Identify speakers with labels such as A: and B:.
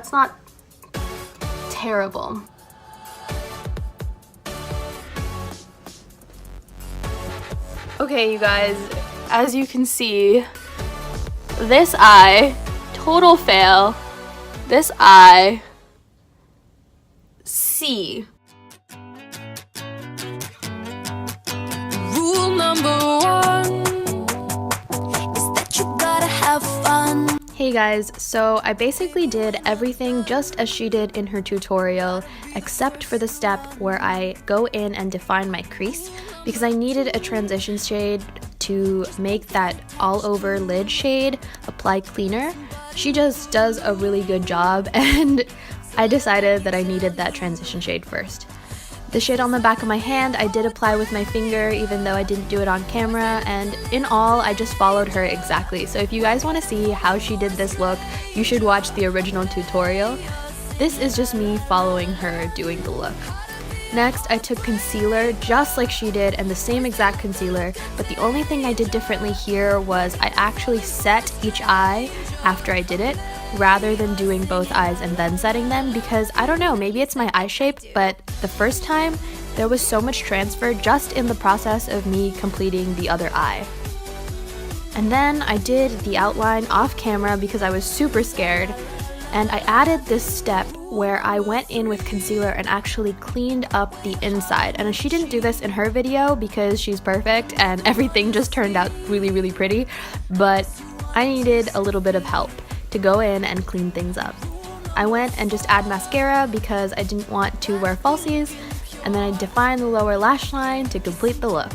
A: that's not terrible. Okay, you guys, as you can see, this eye, total fail. This eye, C.
B: Rule number one is that you gotta have fun.
A: Hey guys, so I basically did everything just as she did in her tutorial, except for the step where I go in and define my crease, because I needed a transition shade to make that all over lid shade apply cleaner. She just does a really good job, and I decided that I needed that transition shade first. The shade on the back of my hand I did apply with my finger, even though I didn't do it on camera, and in all I just followed her exactly. So if you guys want to see how she did this look, you should watch the original tutorial. This is just me following her doing the look. Next, I took concealer just like she did, and the same exact concealer, but the only thing I did differently here was I actually set each eye after I did it, rather than doing both eyes and then setting them, because I don't know, maybe it's my eye shape, but the first time there was so much transfer just in the process of me completing the other eye. And then I did the outline off camera because I was super scared, and I added this step where I went in with concealer and actually cleaned up the inside. And she didn't do this in her video because she's perfect and everything just turned out really, really pretty, but I needed a little bit of help to go in and clean things up. I went and just add mascara because I didn't want to wear falsies, and then I defined the lower lash line to complete the look.